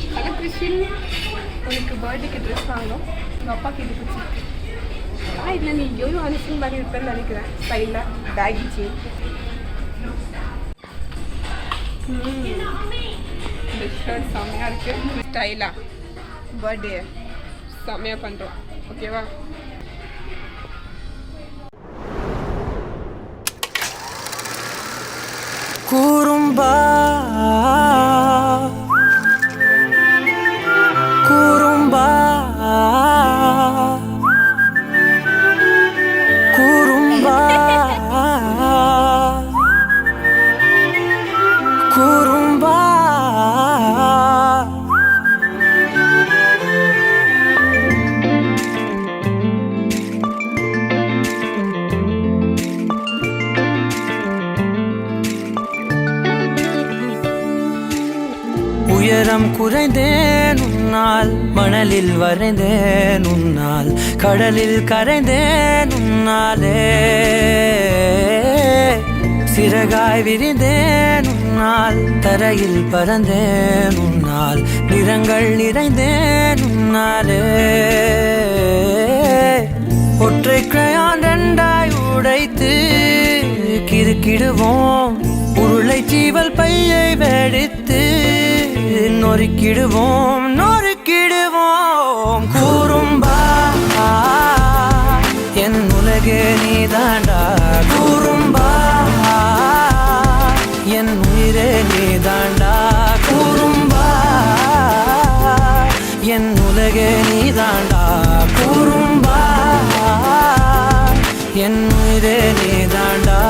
Hello Krishnan, உனக்கு பர்த்டேக்கு dress வாங்கணும். உங்கள் அப்பா கிட்ட பிடிச்சிருக்கு. இல்லை நீ எவ்வளோ அனுசரிங் மாதிரி இருப்பேன்னு நினைக்கிறேன். ஸ்டைலில் பேகி சீன். இந்த ஷர்ட் செம்மையாக இருக்குது. ஸ்டைலாக பர்த்டே செம்மையாக பண்ணுறோம். ஓகேவா? குறும்பா குறும்பா குறும்பா குறும்பா உயரம் குறைந்தேன் உன்னால், மணலில் வரைந்தேன் உன்னால், கடலில் கரைந்தேன் உன்னாலே, சிறகாய் விரிந்தேன் உன்னால், தரையில் பறந்தேன் உன்னால், நிறங்கள் நிறைந்தேன் உன்னாலே, ஒற்றை கிரையான் ரெண்டாய் உடைத்து கிறுக்கிடுவோம், உருளை சீவல் பையை வெடித்து நொறுக்கிடுவோம் நொறுக்கிடுவோம். குறும்பா என் உலகே நீதாண்டா, குறும்பா என் உயிரே நீதாண்டா, குறும்பா என் உலகே நீதாண்டா, குறும்பா என் உயிரே நீதாண்டா.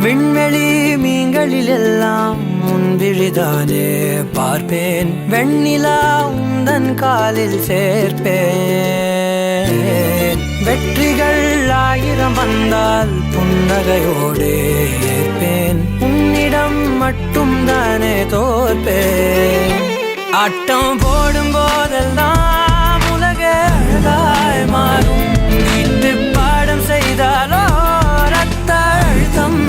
விண்வெளி மீன்களிலெல்லாம் முன்விழிதானே பார்ப்பேன், வெண்ணிலா உந்தன் காலில் சேர்ப்பேன், வெற்றிகள் 1000 வந்தால் புன்னகையோடே ஏற்பேன், உன்னிடம் மட்டும் தானே தோற்பேன். ஆட்டம் போடும் போதெல்லாம் உலக அழகாய் மாறும், வீட்டு பாடம் செய்தாலோ ரத்த அழுத்தம்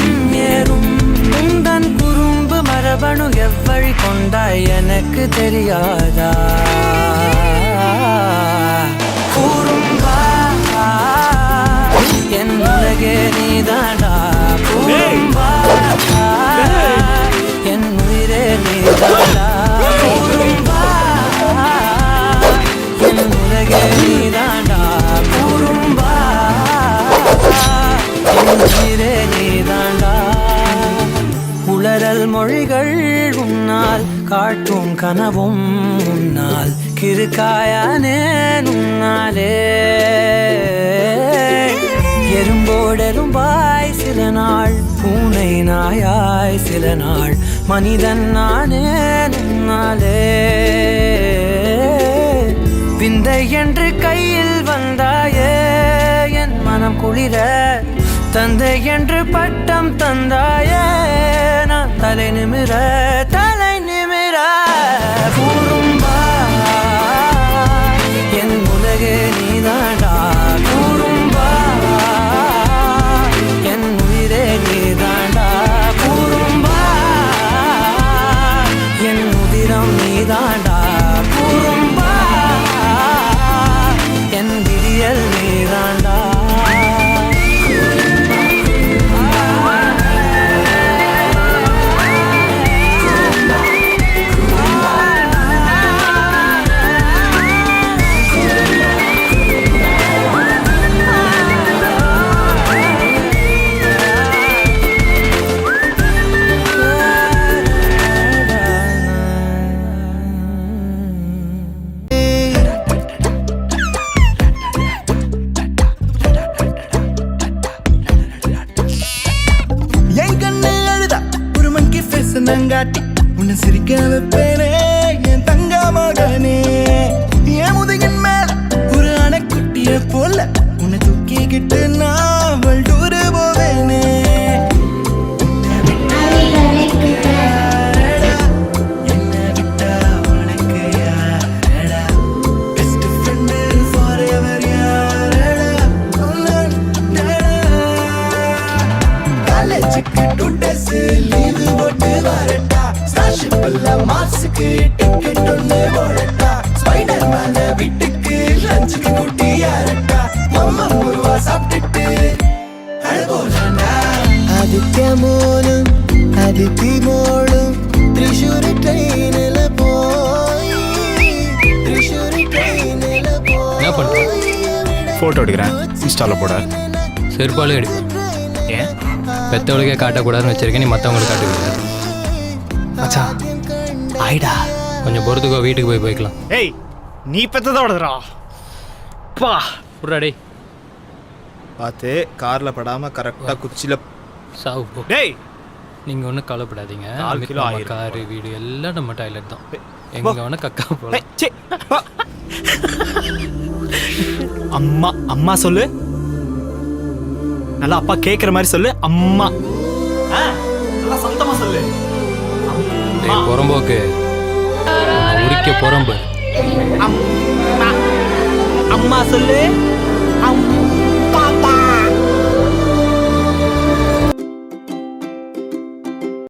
ஏறும், உந்தன் குறும்பு மரபணு எவ்வழி கொண்டாய் எனக்கு தெரியாதா. குறும்பா என் உலகே நீதாண்டா, குறும்பா என் உயிரே நீதாண்டா, குறும்பா என் உலகே நீதாண்டா, குறும்பா என் உயிரே நீதாண்டா. உளறல் மொழிகள் உன்னால், காட்டும் கனவும் உன்னால், கிறுக்காயானே உன்னாலே, எறும்போடெரும்பாய் சில நாள், பூனை நாயாய் சில நாள், மனிதன் நானே உன்னாலே, விந்தை என்று கையில் வந்தாயே என் மனம் குளிர, தந்தை என்று பட்டம் தந்தாயே நான் தலை நிமிர தலை நிமிர. குறும்பா என் உலகே நீதாண்டா, குறும்பா என் உயிரே நீதாண்டா, குறும்பா என் உதிரம் நீதாண்டா, குறும்பா என் விடியல் நீதாண்டா. நங்காட்டி உன்னை சிரிக்க வைப்பேனே என் தங்க மகனே. என் முதுகின் மேல ஒரு அணைக்குட்டிய போல உன்னை தூக்கிக்கிட்டு நான் டூரு போவேனே. லீவு போட்டு வரட்டா ஸ்டார்ஷிப்ல மாசுக்கு டிக்கெட் ஒண்ணு போடட்டா ஸ்பைடர் மேல வீட்டுக்கு லஞ்சுக்கு கூட்டி யாரட்டா அம்மா முருவா சாப்பிட்டுட்டு அழகோலண்டா. ആദിത്യമോനും അതിഥിമോളും തൃശ്ശൂർ ട്രെയിനിൽ പോയി തൃശ്ശൂർ ട്രെയിനിൽ പോയി. ஃபோட்டோ எடுக்கிறேன் இன்ஸ்டாவில் போட. செருப்பாலே எடுப்பேன். ஏன் பெற்றவளுக்கே காட்டக்கூடாதுன்னு வச்சிருக்கேன், நீ மற்றவங்களுக்கு காட்டக்கூடாது. மச்சான் ஆயிடா. கொஞ்சம் பொறுத்துக்கோ, வீட்டுக்கு போய் போய்க்கலாம். ஏய் நீ பெற்றதோடதுரா பா புறா டேய், பார்த்து காரில் படாமல் கரெக்டாக குச்சியில். சாவு போ. டேய் நீங்கள் ஒன்றும் கவலைப்படாதீங்க. 4 கிலோ ஆயிரும். காரு வீடு எல்லாம் நம்ம டாய்லெட் தான். எங்கே வேணா கக்கா போகலாம். அம்மா அம்மா சொல்லு, நல்லா அப்பா கேட்குற மாதிரி சொல்லு. அம்மா நல்லா சொந்தமாக சொல்லு. டேய் புறம்போக்கு, உரிக்க புறம்பு. அம்மா சொல்லு.